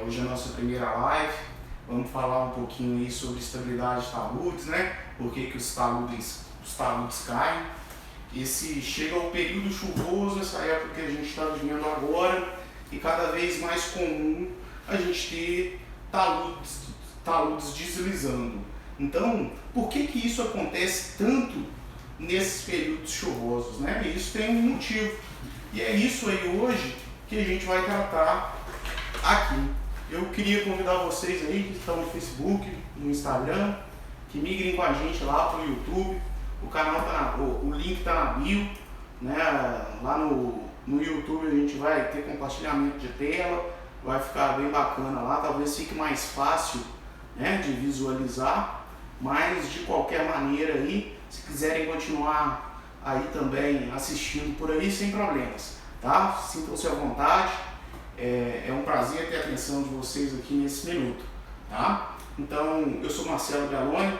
Hoje é a nossa primeira live. Vamos falar um pouquinho aí sobre estabilidade de taludes, né? Por que os taludes caem. Chega o período chuvoso, essa época que a gente está vivendo agora, e cada vez mais comum a gente ter taludes deslizando. Então, por que isso acontece tanto nesses períodos chuvosos, né? E isso tem um motivo. E é isso aí hoje que a gente vai tratar aqui. Eu queria convidar vocês aí que estão no Facebook, no Instagram, que migrem com a gente lá para o YouTube. O canal o link está na bio, né? Lá no YouTube a gente vai ter compartilhamento de tela, vai ficar bem bacana lá, talvez fique mais fácil, né, de visualizar, mas de qualquer maneira aí, se quiserem continuar aí também assistindo por aí, sem problemas, tá? Sintam-se à vontade, é um prazer ter a atenção de vocês aqui nesse minuto, tá? Então, eu sou Marcelo Galoni,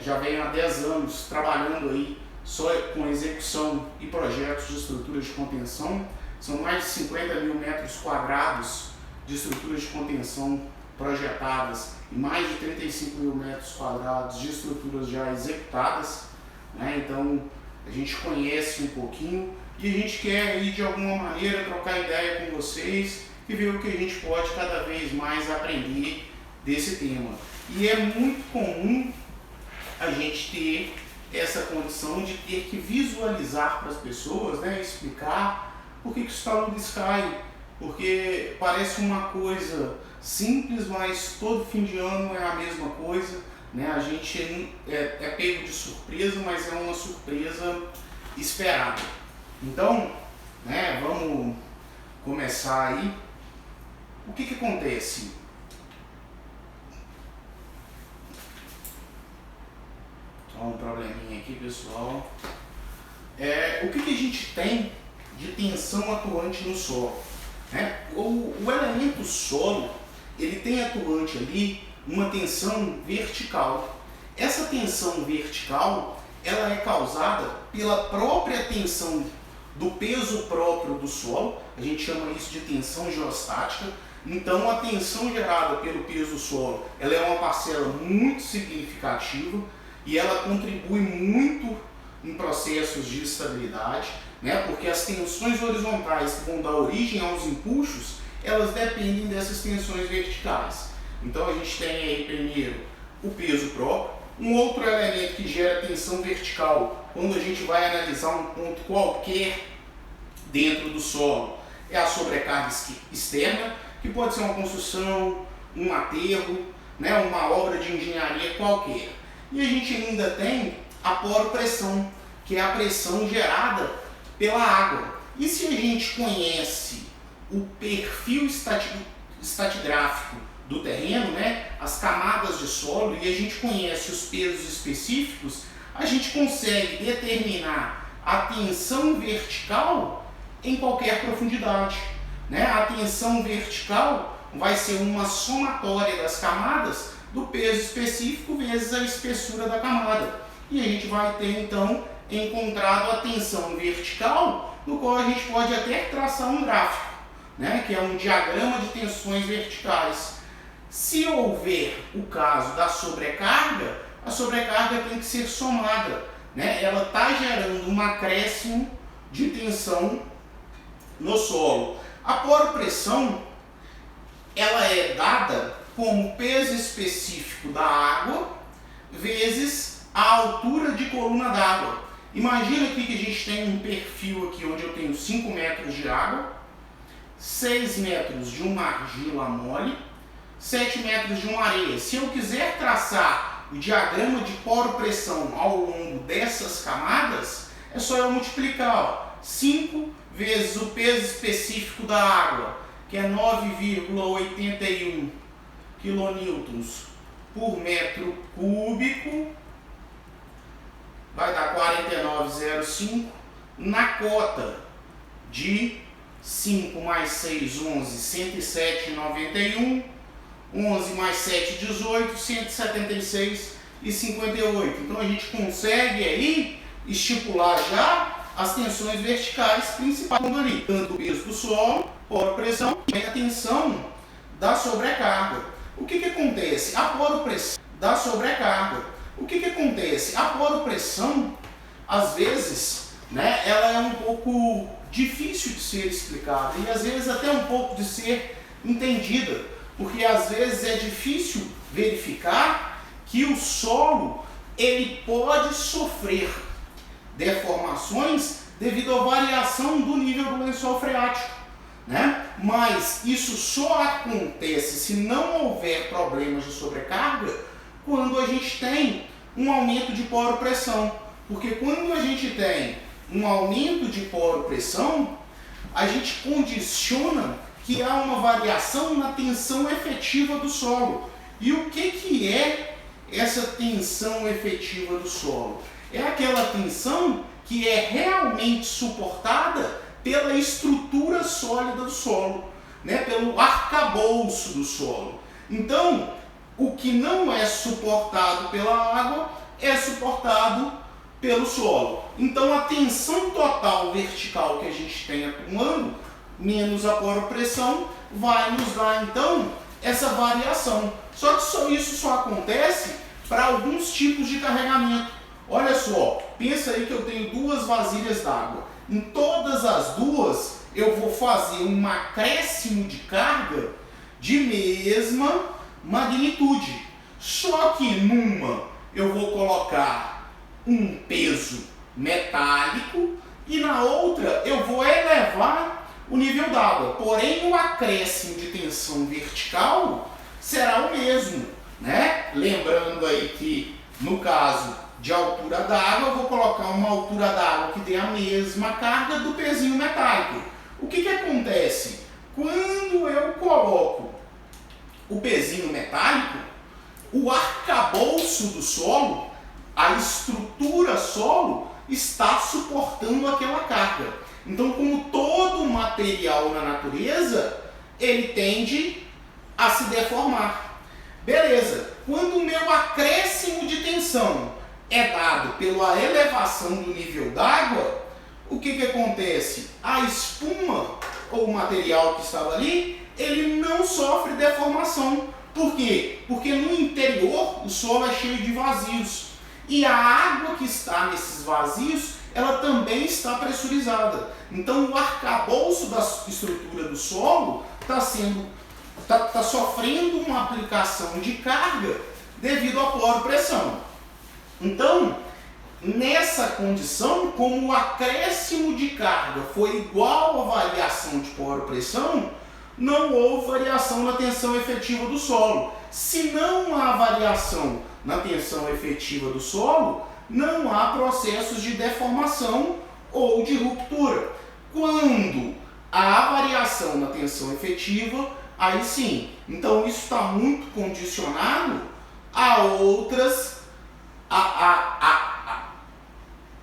já venho há 10 anos trabalhando aí só com execução e projetos de estruturas de contenção. São mais de 50 mil metros quadrados de estruturas de contenção projetadas e mais de 35 mil metros quadrados de estruturas já executadas, né? Então a gente conhece um pouquinho e a gente quer aí de alguma maneira trocar ideia com vocês e ver o que a gente pode cada vez mais aprender desse tema. E é muito comum a gente ter essa condição de ter que visualizar para as pessoas, né, explicar por que os taludes caem, porque parece uma coisa simples, mas todo fim de ano é a mesma coisa, né? A gente é pego de surpresa, mas é uma surpresa esperada. Então, né, vamos começar aí. O que acontece? Só um probleminha aqui, pessoal. O que a gente tem de tensão atuante no solo, né? O elemento solo, ele tem atuante ali uma tensão vertical. Essa tensão vertical, ela é causada pela própria tensão do peso próprio do solo. A gente chama isso de tensão geostática. Então, a tensão gerada pelo peso do solo, ela é uma parcela muito significativa e ela contribui muito em processos de estabilidade, né? Porque as tensões horizontais que vão dar origem aos empuxos, elas dependem dessas tensões verticais. Então a gente tem aí primeiro o peso próprio, um outro elemento que gera tensão vertical quando a gente vai analisar um ponto qualquer dentro do solo é a sobrecarga externa, que pode ser uma construção, um aterro, né? Uma obra de engenharia qualquer. E a gente ainda tem a poropressão, que é a pressão gerada pela água. E se a gente conhece o perfil estratigráfico do terreno, né, as camadas de solo, e a gente conhece os pesos específicos, a gente consegue determinar a tensão vertical em qualquer profundidade, né? A tensão vertical vai ser uma somatória das camadas do peso específico vezes a espessura da camada. E a gente vai ter então encontrado a tensão vertical, no qual a gente pode até traçar um gráfico, né, que é um diagrama de tensões verticais. Se houver o caso da sobrecarga, a sobrecarga tem que ser somada, né? Ela está gerando um acréscimo de tensão no solo. A poropressão, ela é dada como peso específico da água vezes a altura de coluna d'água. Imagina aqui que a gente tem um perfil aqui onde eu tenho 5 metros de água, 6 metros de uma argila mole, 7 metros de uma areia. Se eu quiser traçar o diagrama de poropressão ao longo dessas camadas, é só eu multiplicar 5 vezes o peso específico da água, que é 9,81 kN por metro cúbico, vai dar 49,05, na cota de 5 mais 6, 11, 107,91, 11 mais 7, 18, 176,58. Então a gente consegue aí estipular já as tensões verticais principais ali, tanto o peso do solo, poropressão e a tensão da sobrecarga. O que acontece? A poropressão da sobrecarga. O que acontece? A poropressão, às vezes, né, ela é um pouco difícil de ser explicada e às vezes até um pouco de ser entendida, porque às vezes é difícil verificar que o solo ele pode sofrer deformações devido à variação do nível do lençol freático, né? Mas isso só acontece se não houver problemas de sobrecarga quando a gente tem um aumento de poropressão, porque quando a gente tem um aumento de poropressão, a gente condiciona que há uma variação na tensão efetiva do solo. E o que é essa tensão efetiva do solo? É aquela tensão que é realmente suportada pela estrutura sólida do solo, né? Pelo arcabouço do solo. Então, o que não é suportado pela água é suportado pelo solo. Então, a tensão total vertical que a gente tem atuando, menos a poropressão, vai nos dar, então, essa variação. Só que isso só acontece para alguns tipos de carregamento. Olha só, pensa aí que eu tenho duas vasilhas d'água. Em todas as duas, eu vou fazer um acréscimo de carga de mesma magnitude. Só que numa eu vou colocar um peso metálico e na outra eu vou elevar o nível d'água. Porém, o acréscimo de tensão vertical será o mesmo, né? Lembrando aí que no caso de altura d'água, eu vou colocar uma altura d'água que tem a mesma carga do pezinho metálico. O que acontece? Quando eu coloco o pezinho metálico, o arcabouço do solo, a estrutura solo, está suportando aquela carga. Então, como todo material na natureza, ele tende a se deformar. Beleza, quando o meu acréscimo de tensão é dado pela elevação do nível d'água, o que acontece? A espuma, ou o material que estava ali, ele não sofre deformação. Por quê? Porque no interior o solo é cheio de vazios. E a água que está nesses vazios, ela também está pressurizada. Então o arcabouço da estrutura do solo está sofrendo uma aplicação de carga devido à poropressão. Então, nessa condição, como o acréscimo de carga foi igual à variação de poropressão, não houve variação na tensão efetiva do solo. Se não há variação na tensão efetiva do solo, não há processos de deformação ou de ruptura. Quando há variação na tensão efetiva, aí sim. Então, isso está muito condicionado a outras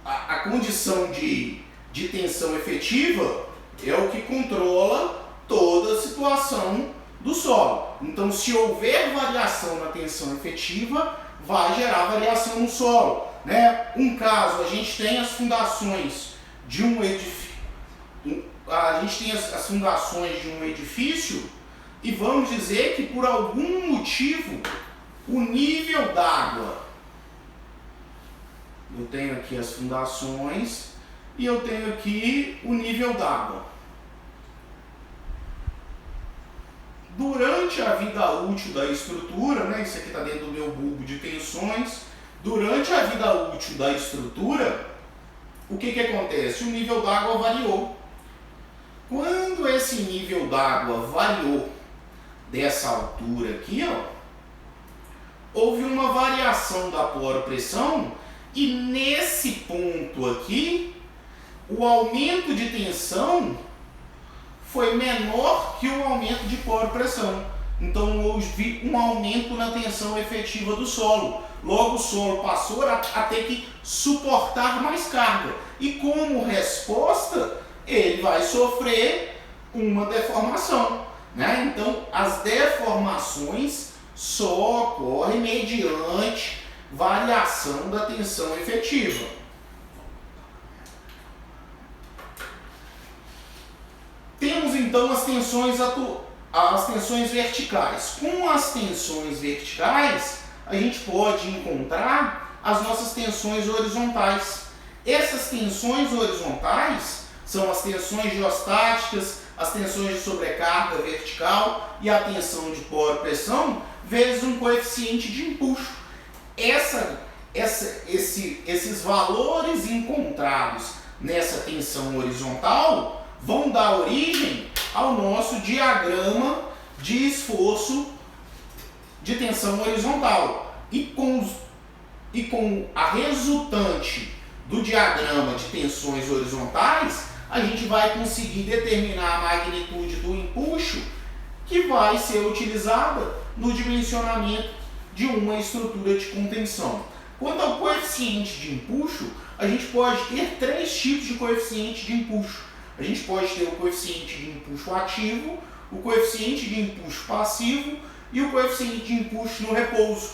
a condição de tensão efetiva é o que controla toda a situação do solo. Então, se houver variação na tensão efetiva, vai gerar variação no solo, né? Um caso, a gente tem as fundações de um edifício, e vamos dizer que por algum motivo o nível d'água, eu tenho aqui as fundações e eu tenho aqui o nível d'água. Durante a vida útil da estrutura, né, isso aqui está dentro do meu bulbo de tensões, durante a vida útil da estrutura, o que acontece? O nível d'água variou. Quando esse nível d'água variou dessa altura aqui, ó, houve uma variação da poropressão e nesse ponto aqui, o aumento de tensão foi menor que o aumento de poropressão. Então houve um aumento na tensão efetiva do solo. Logo o solo passou a ter que suportar mais carga. E como resposta, ele vai sofrer uma deformação, né? Então as deformações só ocorrem mediante variação da tensão efetiva. Temos então as tensões as tensões verticais. Com as tensões verticais, a gente pode encontrar as nossas tensões horizontais. Essas tensões horizontais são as tensões geostáticas, as tensões de sobrecarga vertical e a tensão de poro-pressão, vezes um coeficiente de empuxo. Esses valores encontrados nessa tensão horizontal vão dar origem ao nosso diagrama de esforço de tensão horizontal. E com a resultante do diagrama de tensões horizontais, a gente vai conseguir determinar a magnitude do empuxo que vai ser utilizada no dimensionamento de uma estrutura de contenção. Quanto ao coeficiente de empuxo, a gente pode ter três tipos de coeficiente de empuxo. A gente pode ter o coeficiente de empuxo ativo, o coeficiente de empuxo passivo e o coeficiente de empuxo no repouso.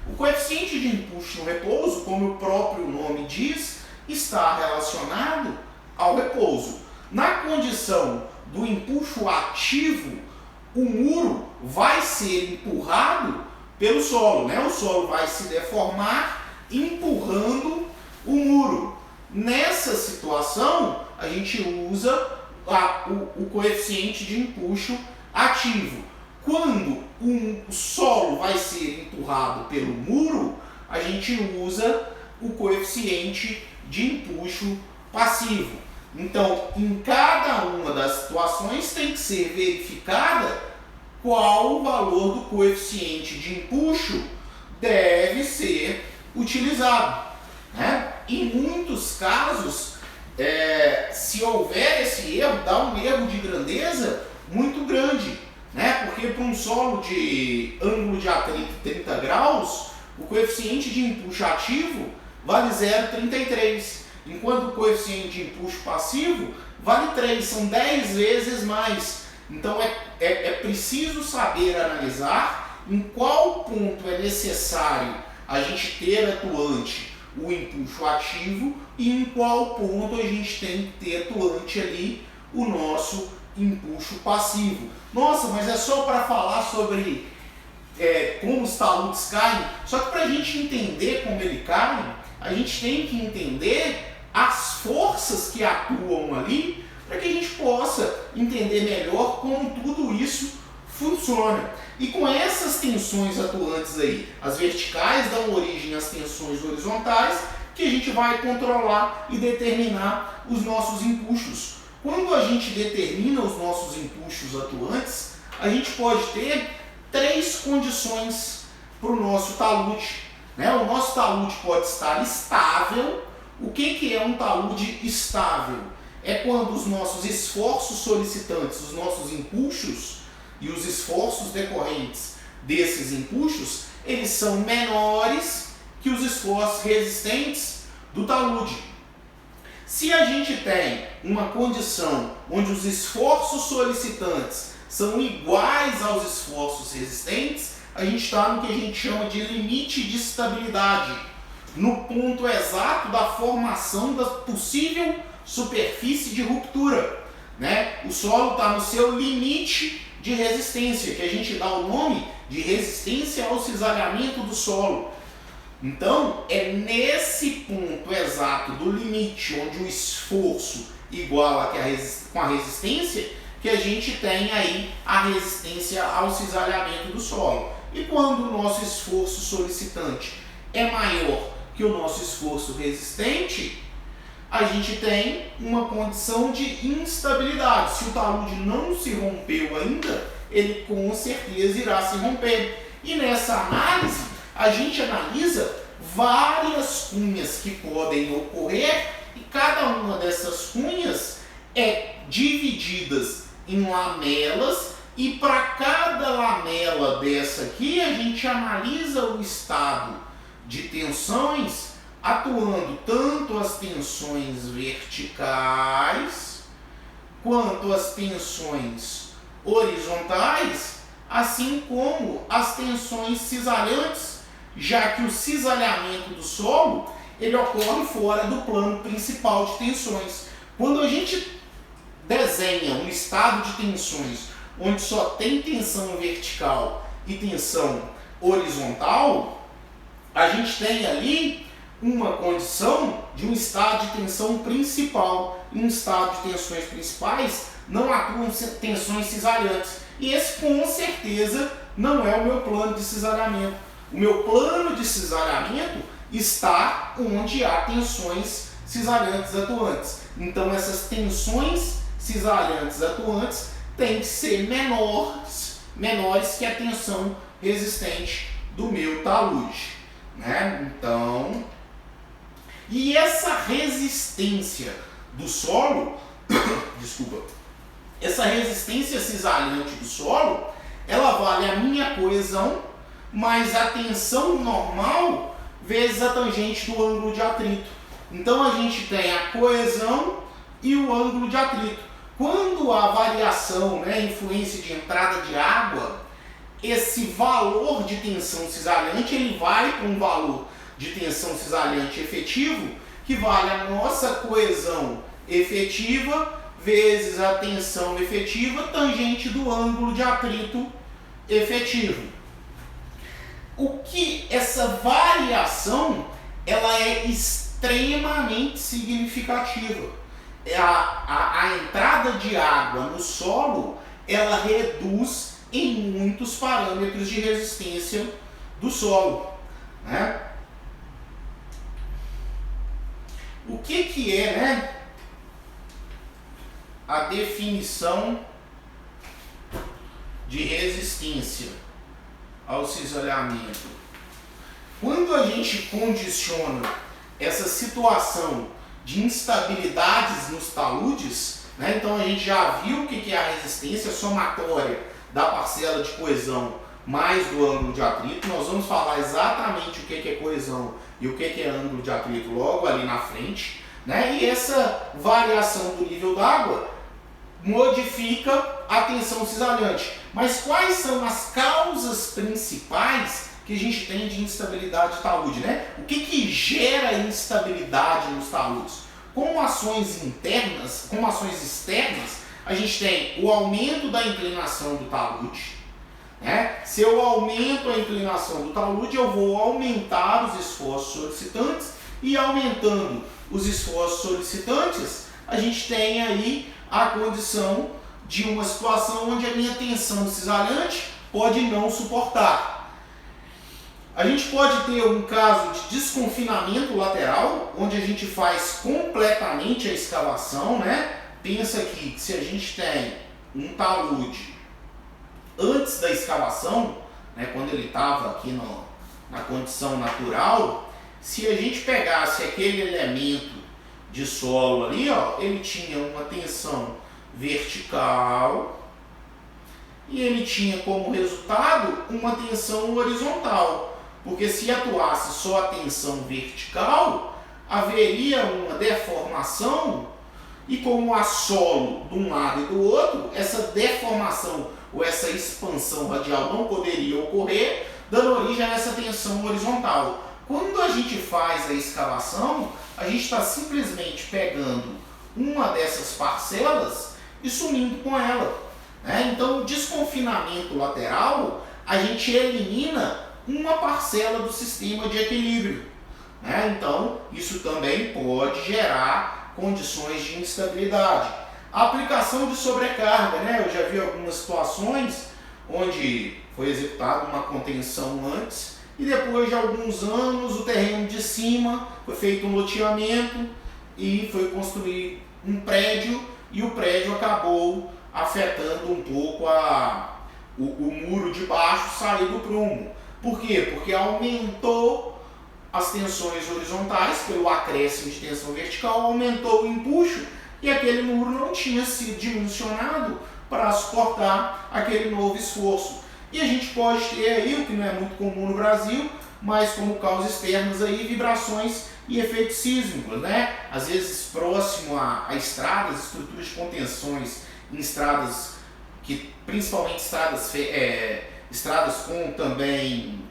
O coeficiente de empuxo no repouso, como o próprio nome diz, está relacionado ao repouso. Na condição do empuxo ativo, o muro vai ser empurrado pelo solo, né? O solo vai se deformar empurrando o muro. Nessa situação, a gente usa o coeficiente de empuxo ativo. Quando o solo vai ser empurrado pelo muro, a gente usa o coeficiente de empuxo passivo. Então, em cada uma das situações tem que ser verificada qual o valor do coeficiente de empuxo deve ser utilizado, né? Em muitos casos, se houver esse erro, dá um erro de grandeza muito grande, né? Porque para um solo de ângulo de atrito 30 graus, o coeficiente de empuxo ativo vale 0,33, enquanto o coeficiente de empuxo passivo vale 3, são 10 vezes mais. Então é preciso saber analisar em qual ponto é necessário a gente ter atuante o empuxo ativo e em qual ponto a gente tem que ter atuante ali o nosso empuxo passivo. Nossa, mas é só para falar sobre como os taludes caem? Só que para a gente entender como ele cai, a gente tem que entender as forças que atuam ali para que a gente possa entender melhor como tudo isso funciona. E com essas tensões atuantes aí, as verticais dão origem às tensões horizontais, que a gente vai controlar e determinar os nossos empuxos. Quando a gente determina os nossos empuxos atuantes, a gente pode ter três condições para o nosso talude, né? O nosso talude pode estar estável. O que é um talude estável? É quando os nossos esforços solicitantes, os nossos empuxos e os esforços decorrentes desses empuxos, eles são menores que os esforços resistentes do talude. Se a gente tem uma condição onde os esforços solicitantes são iguais aos esforços resistentes, a gente está no que a gente chama de limite de estabilidade, no ponto exato da formação da possível superfície de ruptura, né? O solo está no seu limite de resistência, que a gente dá o nome de resistência ao cisalhamento do solo. Então, é nesse ponto exato do limite, onde o esforço iguala com a resistência, que a gente tem aí a resistência ao cisalhamento do solo. E quando o nosso esforço solicitante é maior que o nosso esforço resistente, a gente tem uma condição de instabilidade. Se o talude não se rompeu ainda, ele com certeza irá se romper. E nessa análise, a gente analisa várias cunhas que podem ocorrer e cada uma dessas cunhas é divididas em lamelas e para cada lamela dessa aqui a gente analisa o estado de tensões atuando tanto as tensões verticais quanto as tensões horizontais, assim como as tensões cisalhantes, já que o cisalhamento do solo ele ocorre fora do plano principal de tensões. Quando a gente desenha um estado de tensões onde só tem tensão vertical e tensão horizontal, a gente tem ali uma condição de um estado de tensão principal. Em um estado de tensões principais não atuam tensões cisalhantes. E esse com certeza não é o meu plano de cisalhamento. O meu plano de cisalhamento está onde há tensões cisalhantes atuantes. Então essas tensões cisalhantes atuantes têm que ser menores que a tensão resistente do meu talude, né? Então, e essa resistência do solo, desculpa, essa resistência cisalhante do solo, ela vale a minha coesão mais a tensão normal vezes a tangente do ângulo de atrito. Então a gente tem a coesão e o ângulo de atrito. Quando há variação, né, influência de entrada de água, esse valor de tensão cisalhante ele vai para um valor de tensão cisalhante efetivo, que vale a nossa coesão efetiva vezes a tensão efetiva tangente do ângulo de atrito efetivo. O que essa variação ela é extremamente significativa. A entrada de água no solo ela reduz em muitos parâmetros de resistência do solo, né? O que é, né, a definição de resistência ao cisalhamento? Quando a gente condiciona essa situação de instabilidades nos taludes, né, então a gente já viu o que é a resistência somatória da parcela de coesão mais do ângulo de atrito. Nós vamos falar exatamente o que é coesão e o que é ângulo de atrito logo ali na frente, né? E essa variação do nível d'água modifica a tensão cisalhante. Mas quais são as causas principais que a gente tem de instabilidade de talude, né? O que gera instabilidade nos taludes? Como ações internas, como ações externas, a gente tem o aumento da inclinação do talude, né? Se eu aumento a inclinação do talude, eu vou aumentar os esforços solicitantes, e aumentando os esforços solicitantes, a gente tem aí a condição de uma situação onde a minha tensão cisalhante pode não suportar. A gente pode ter um caso de desconfinamento lateral, onde a gente faz completamente a escavação, né? Pensa aqui que se a gente tem um talude antes da escavação, né, quando ele estava aqui na condição natural, se a gente pegasse aquele elemento de solo ali, ó, ele tinha uma tensão vertical e ele tinha como resultado uma tensão horizontal, porque se atuasse só a tensão vertical, haveria uma deformação, e como há solo de um lado e do outro, essa deformação ou essa expansão radial não poderia ocorrer, dando origem a essa tensão horizontal. Quando a gente faz a escavação, a gente está simplesmente pegando uma dessas parcelas e sumindo com ela, né? Então, o desconfinamento lateral, a gente elimina uma parcela do sistema de equilíbrio, né? Então, isso também pode gerar condições de instabilidade. A aplicação de sobrecarga, né? Eu já vi algumas situações onde foi executada uma contenção antes e depois de alguns anos o terreno de cima foi feito um loteamento e foi construído um prédio, e o prédio acabou afetando um pouco o muro de baixo, saiu do prumo. Por quê? Porque aumentou as tensões horizontais pelo acréscimo de tensão vertical, aumentou o empuxo e aquele muro não tinha sido dimensionado para suportar aquele novo esforço. E a gente pode ter aí, o que não é muito comum no Brasil, mas como causas externas aí, vibrações e efeitos sísmicos, né? Às vezes próximo a estradas, estruturas de contenções em estradas, que principalmente estradas com também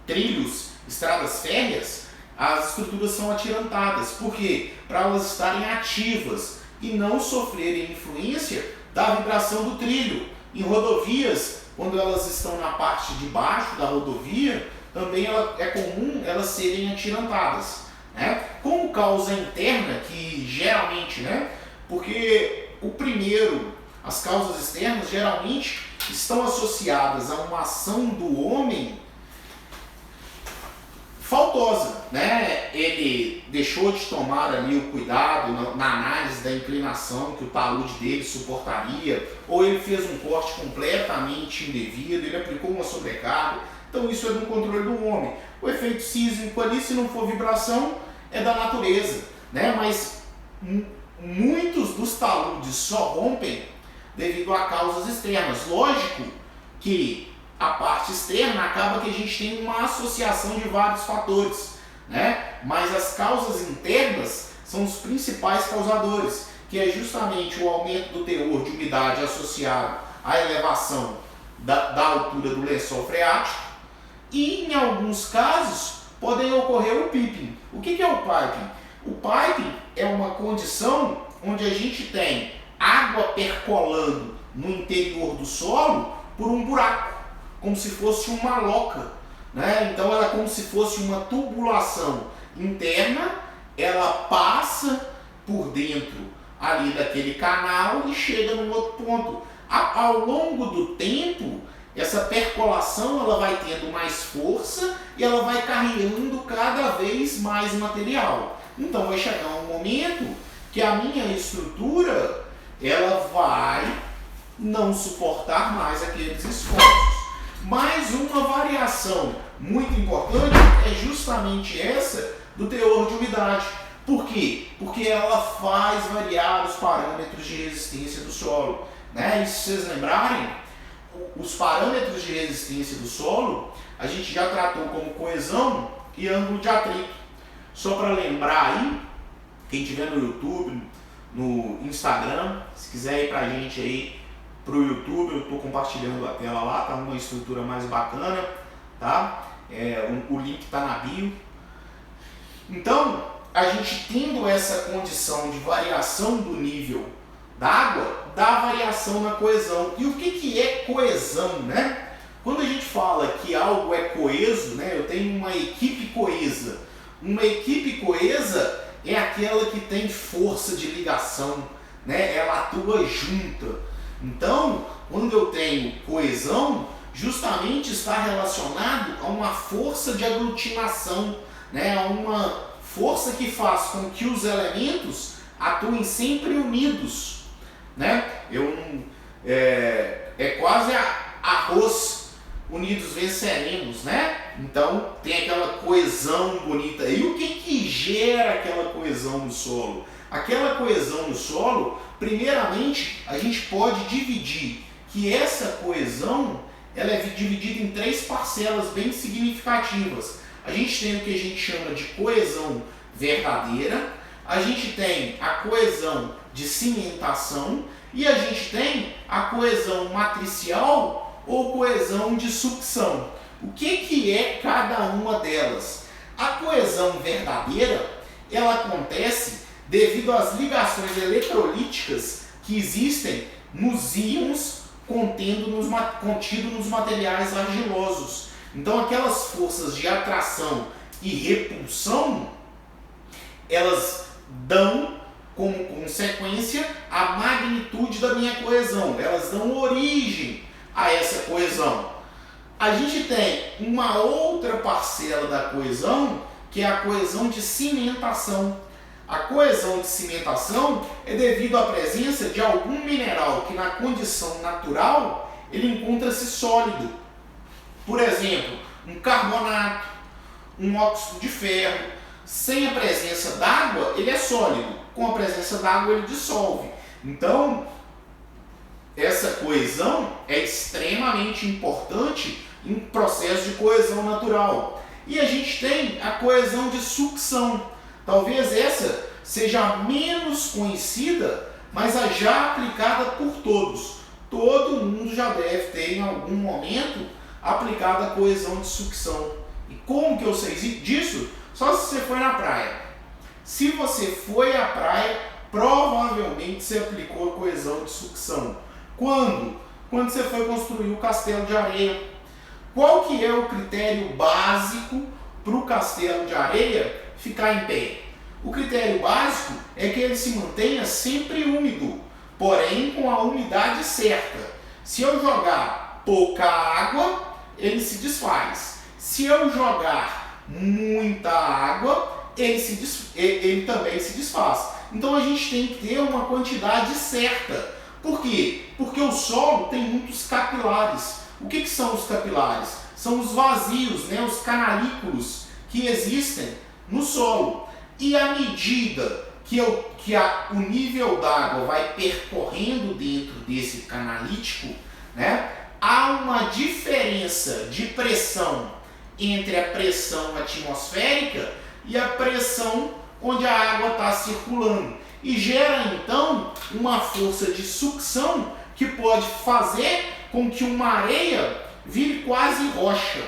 trilhos, estradas férreas, as estruturas são atirantadas. Por quê? Para elas estarem ativas e não sofrerem influência da vibração do trilho. Em rodovias, quando elas estão na parte de baixo da rodovia, também é comum elas serem atirantadas, né? Como causa interna, que geralmente, né? Porque as causas externas geralmente estão associadas a uma ação do homem faltosa, né? Ele deixou de tomar ali o cuidado na análise da inclinação que o talude dele suportaria, ou ele fez um corte completamente indevido, ele aplicou uma sobrecarga. Então isso é do controle do homem. O efeito sísmico ali, se não for vibração, é da natureza, né? Mas muitos dos taludes só rompem devido a causas externas. Lógico que a parte externa acaba que a gente tem uma associação de vários fatores, né? Mas as causas internas são os principais causadores, que é justamente o aumento do teor de umidade associado à elevação da altura do lençol freático, e em alguns casos podem ocorrer o piping. O que é o piping? O piping é uma condição onde a gente tem água percolando no interior do solo por um buraco, como se fosse uma loca, né? Então ela é como se fosse uma tubulação interna, ela passa por dentro ali daquele canal e chega num outro ponto. Ao longo do tempo, essa percolação ela vai tendo mais força e ela vai carregando cada vez mais material. Então vai chegar um momento que a minha estrutura ela vai não suportar mais aqueles esforços. Mais uma variação muito importante é justamente essa do teor de umidade. Por quê? Porque ela faz variar os parâmetros de resistência do solo, né? E se vocês lembrarem, os parâmetros de resistência do solo a gente já tratou como coesão e ângulo de atrito. Só para lembrar aí, quem estiver no YouTube, no Instagram, se quiser ir para a gente aí pro YouTube, eu estou compartilhando a tela lá, tá uma estrutura mais bacana, tá? O link está na bio. Então, a gente tendo essa condição de variação do nível d'água, dá variação na coesão. E o que é coesão, né? Quando a gente fala que algo é coeso, né? Eu tenho uma equipe coesa. Uma equipe coesa é aquela que tem força de ligação, né? Ela atua junta. Então, quando eu tenho coesão, justamente está relacionado a uma força de aglutinação, né? A uma força que faz com que os elementos atuem sempre unidos, né? É quase arroz unidos venceremos, né? Então tem aquela coesão bonita. E o que gera aquela coesão no solo? Aquela coesão no solo, primeiramente, a gente pode dividir que essa coesão ela é dividida em 3 parcelas bem significativas. A gente tem o que a gente chama de coesão verdadeira, a gente tem a coesão de cimentação e a gente tem a coesão matricial ou coesão de sucção. O que é cada uma delas? A coesão verdadeira ela acontece devido às ligações eletrolíticas que existem nos íons contidos nos materiais argilosos. Então aquelas forças de atração e repulsão, elas dão como consequência a magnitude da minha coesão, elas dão origem a essa coesão. A gente tem uma outra parcela da coesão, que é a coesão de cimentação. A coesão de cimentação é devido à presença de algum mineral que na condição natural ele encontra-se sólido. Por exemplo, um carbonato, um óxido de ferro. Sem a presença d'água, ele é sólido. Com a presença d'água, ele dissolve. Então, essa coesão é extremamente importante em um processo de coesão natural. E a gente tem a coesão de sucção. Talvez essa seja a menos conhecida, mas a já aplicada por todos. Todo mundo já deve ter em algum momento aplicado a coesão de sucção. E como que eu sei disso? Só se você foi na praia. Se você foi à praia, provavelmente você aplicou a coesão de sucção. Quando quando você foi construir o castelo de areia. Qual que é o critério básico para o castelo de areia ficar em pé? O critério básico é que ele se mantenha sempre úmido, porém com a umidade certa. Se eu jogar pouca água, ele se desfaz. Se eu jogar muita água, ele também se desfaz. Então a gente tem que ter uma quantidade certa. Por quê? Porque o solo tem muitos capilares. O que são os capilares? São os vazios, né? Os canalículos que existem no solo. E à medida que o nível d'água vai percorrendo dentro desse canalítico, né? Há uma diferença de pressão entre a pressão atmosférica e a pressão onde a água está circulando. E gera então uma força de sucção que pode fazer com que uma areia vire quase rocha.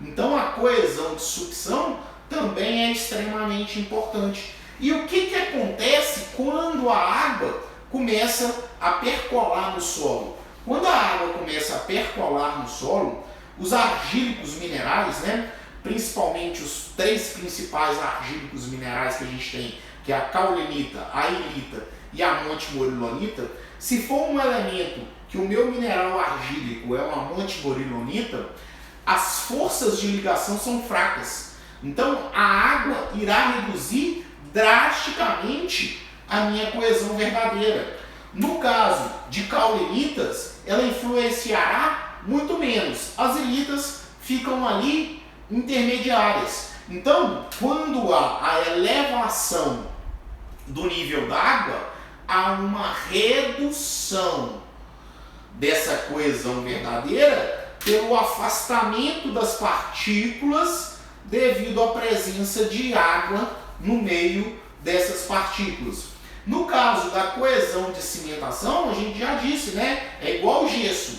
Então a coesão de sucção também é extremamente importante. E o que acontece quando a água começa a percolar no solo? Quando a água começa a percolar no solo, os argílicos minerais, né, principalmente os 3 principais argílicos minerais que a gente tem, que é a caulinita, a ilita e a montimorilonita, se for um elemento que o meu mineral argílico é uma montimorilonita, as forças de ligação são fracas. Então a água irá reduzir drasticamente a minha coesão verdadeira. No caso de caulinitas, ela influenciará muito menos. As ilitas ficam ali intermediárias. Então, quando há a elevação do nível d'água, há uma redução dessa coesão verdadeira pelo afastamento das partículas devido à presença de água no meio dessas partículas. No caso da coesão de cimentação, a gente já disse, né? É igual o gesso.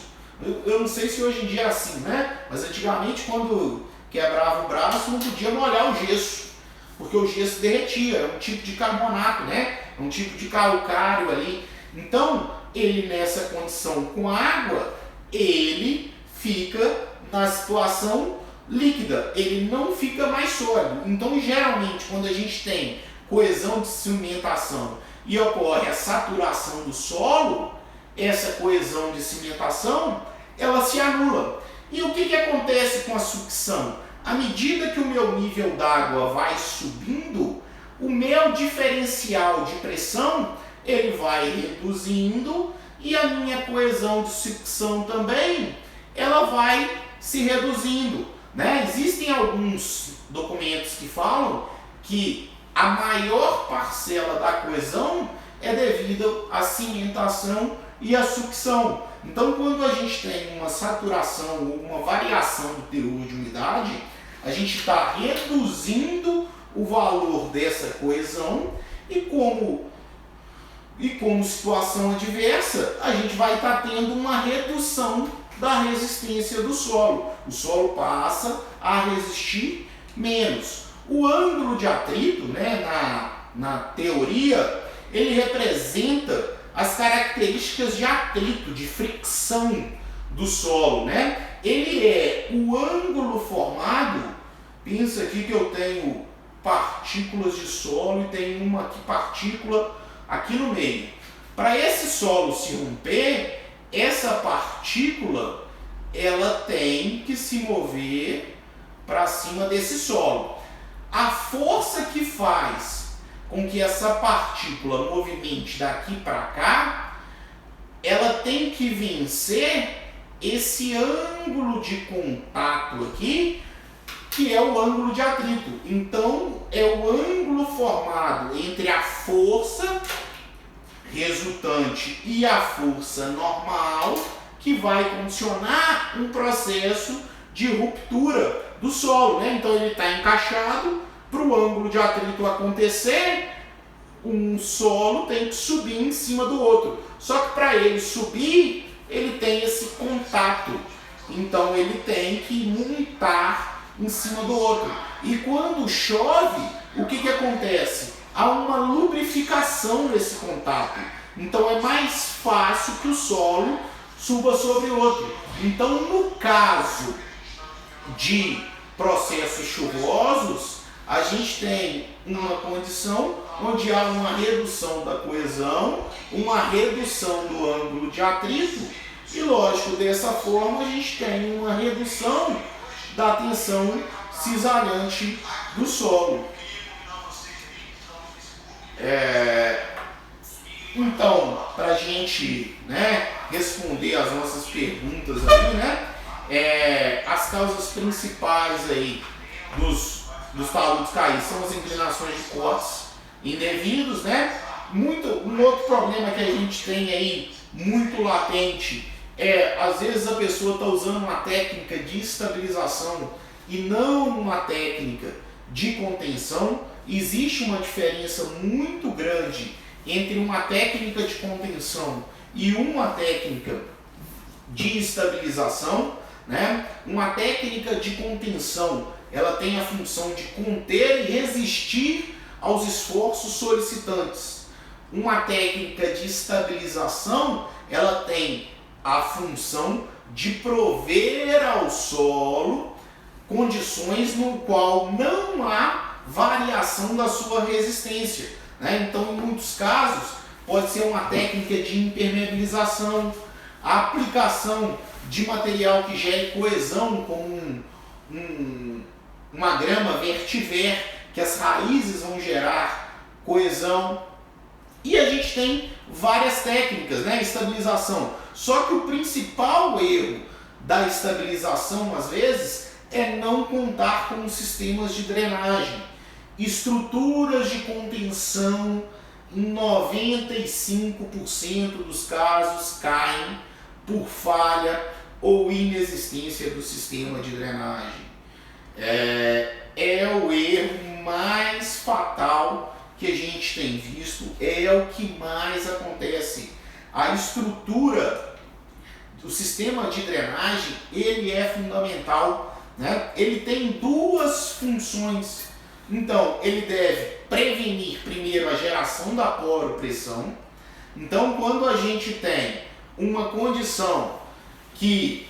Eu não sei se hoje em dia é assim, né? Mas antigamente, quando quebrava o braço, não podia molhar o gesso, porque o gesso derretia, é um tipo de carbonato, né? É um tipo de calcário ali. Então, ele nessa condição com água, ele fica na situação líquida, ele não fica mais sólido. Então, geralmente, quando a gente tem coesão de cimentação e ocorre a saturação do solo, essa coesão de cimentação, ela se anula. E o que acontece com a sucção? À medida que o meu nível d'água vai subindo, o meu diferencial de pressão, ele vai reduzindo e a minha coesão de sucção também, ela vai se reduzindo, né? Existem alguns documentos que falam que a maior parcela da coesão é devido à cimentação e à sucção. Então, quando a gente tem uma saturação ou uma variação do teor de umidade, a gente está reduzindo o valor dessa coesão e como situação adversa, a gente vai estar tendo uma redução da resistência do solo. O solo passa a resistir menos. O ângulo de atrito, né, na teoria, ele representa as características de atrito, de fricção do solo, né? Ele é o ângulo formado, pensa aqui que eu tenho partículas de solo e tenho uma partícula aqui no meio. Para esse solo se romper, essa partícula ela tem que se mover para cima desse solo. A força que faz com que essa partícula movimente daqui para cá, ela tem que vencer esse ângulo de contato aqui, que é o ângulo de atrito. Então, é o ângulo formado entre a força resultante e a força normal que vai condicionar um processo de ruptura do solo, né? Então, ele está encaixado. Para o ângulo de atrito acontecer, um solo tem que subir em cima do outro. Só que para ele subir, ele tem esse contato. Então ele tem que montar em cima do outro. E quando chove, o que acontece? Há uma lubrificação desse contato. Então é mais fácil que o solo suba sobre outro. Então, no caso de processos chuvosos, a gente tem uma condição onde há uma redução da coesão, uma redução do ângulo de atrito e, lógico, dessa forma a gente tem uma redução da tensão cisalhante do solo. Então, para a gente, né, responder as nossas perguntas aí, as causas principais aí dos taludes caídos são as inclinações de cortes indevidos, né? Um outro problema que a gente tem aí, muito latente, às vezes a pessoa está usando uma técnica de estabilização e não uma técnica de contenção. Existe uma diferença muito grande entre uma técnica de contenção e uma técnica de estabilização, né? Uma técnica de contenção, ela tem a função de conter e resistir aos esforços solicitantes. Uma técnica de estabilização, ela tem a função de prover ao solo condições no qual não há variação da sua resistência, né? Então, em muitos casos, pode ser uma técnica de impermeabilização, a aplicação de material que gere coesão, como uma grama vertiver, que as raízes vão gerar coesão. E a gente tem várias técnicas, né? Estabilização. Só que o principal erro da estabilização, às vezes, é não contar com sistemas de drenagem. Estruturas de contenção, em 95% dos casos, caem por falha ou inexistência do sistema de drenagem. É o erro mais fatal que a gente tem visto, é o que mais acontece. A estrutura do sistema de drenagem, ele é fundamental, né? Ele tem duas funções. Então, ele deve prevenir primeiro a geração da poropressão. Então, quando a gente tem uma condição que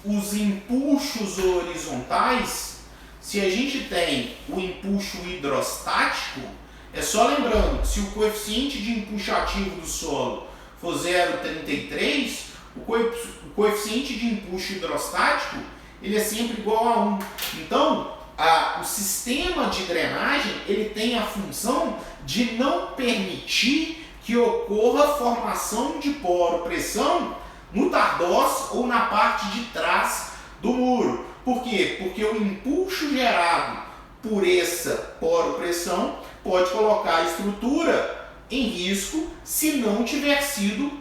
os empuxos horizontais, se a gente tem o empuxo hidrostático, é só lembrando que se o coeficiente de empuxo ativo do solo for 0,33, o coeficiente de empuxo hidrostático ele é sempre igual a 1. Então, o sistema de drenagem ele tem a função de não permitir que ocorra formação de poropressão no tardós ou na parte de trás do muro. Por quê? Porque o empuxo gerado por essa poropressão pode colocar a estrutura em risco se não tiver sido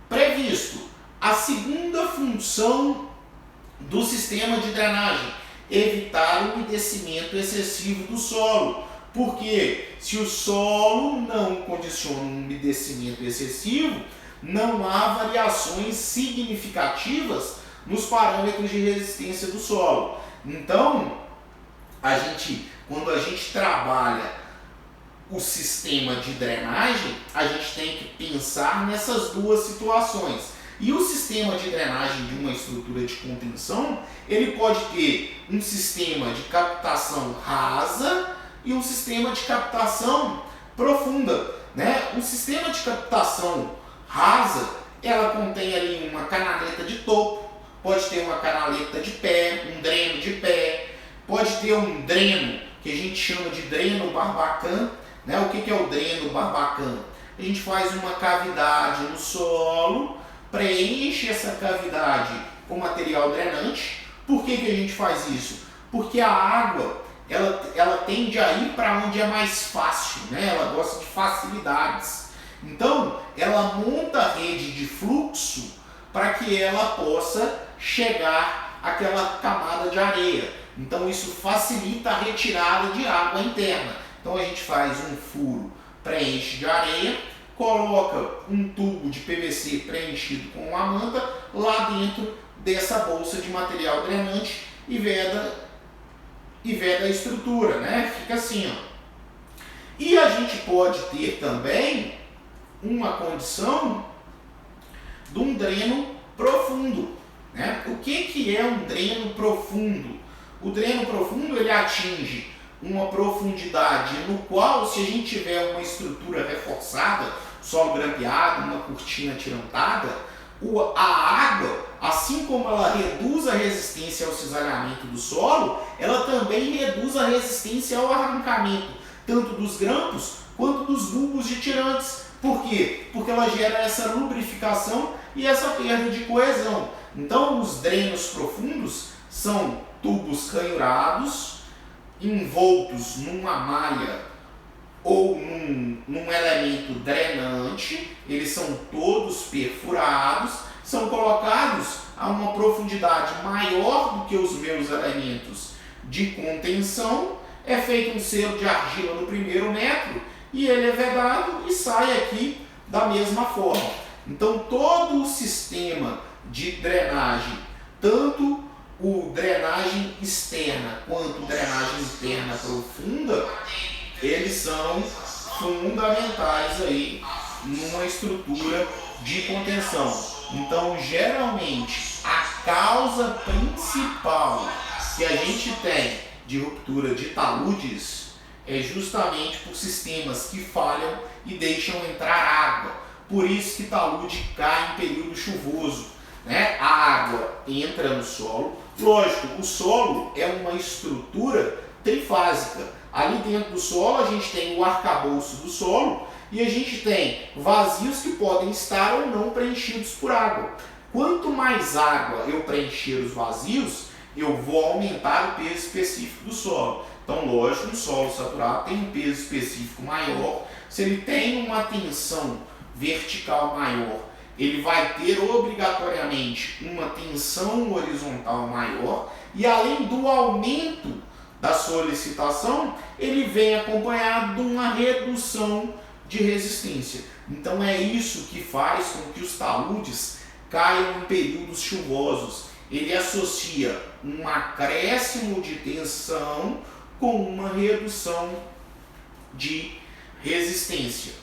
previsto. A segunda função do sistema de drenagem, evitar o umedecimento excessivo do solo. Porque se o solo não condiciona um umedecimento excessivo, não há variações significativas nos parâmetros de resistência do solo. Então, quando a gente trabalha o sistema de drenagem, a gente tem que pensar nessas duas situações. E o sistema de drenagem de uma estrutura de contenção, ele pode ter um sistema de captação rasa e um sistema de captação profunda, né? O sistema de captação rasa, ela contém ali uma canaleta de topo, pode ter uma canaleta de pé, um dreno de pé, pode ter um dreno que a gente chama de dreno Barbacan, né? O que é o dreno Barbacan? A gente faz uma cavidade no solo, preenche essa cavidade com material drenante. Por que a gente faz isso? Porque a água ela tende a ir para onde é mais fácil, né? Ela gosta de facilidades. Então, ela monta a rede de fluxo para que ela possa chegar àquela camada de areia. Então, isso facilita a retirada de água interna. Então, a gente faz um furo, preenche de areia, coloca um tubo de PVC preenchido com uma manta lá dentro dessa bolsa de material drenante e veda a estrutura, né? Fica assim, ó. E a gente pode ter também uma condição de um dreno profundo, né? O que é um dreno profundo? O dreno profundo ele atinge uma profundidade no qual, se a gente tiver uma estrutura reforçada, solo grampeado, uma cortina tirantada, a água, assim como ela reduz a resistência ao cisalhamento do solo, ela também reduz a resistência ao arrancamento, tanto dos grampos quanto dos bulbos de tirantes. Por quê? Porque ela gera essa lubrificação e essa perda de coesão. Então, os drenos profundos são tubos ranhurados, envoltos numa malha ou num elemento drenante, eles são todos perfurados, são colocados a uma profundidade maior do que os meus elementos de contenção, é feito um selo de argila no primeiro metro e ele é vedado e sai aqui da mesma forma. Então todo o sistema de drenagem, tanto o drenagem externa quanto drenagem interna profunda, eles são fundamentais aí numa estrutura de contenção. Então, geralmente, a causa principal que a gente tem de ruptura de taludes é justamente por sistemas que falham e deixam entrar água. Por isso que talude cai em período chuvoso, né? A água entra no solo. Lógico, o solo é uma estrutura trifásica. Ali dentro do solo a gente tem o arcabouço do solo e a gente tem vazios que podem estar ou não preenchidos por água. Quanto mais água eu preencher os vazios, eu vou aumentar o peso específico do solo. Então, lógico, um solo saturado tem um peso específico maior. Se ele tem uma tensão vertical maior, ele vai ter obrigatoriamente uma tensão horizontal maior e, além do aumento da solicitação, ele vem acompanhado de uma redução de resistência. Então é isso que faz com que os taludes caiam em períodos chuvosos. Ele associa um acréscimo de tensão com uma redução de resistência.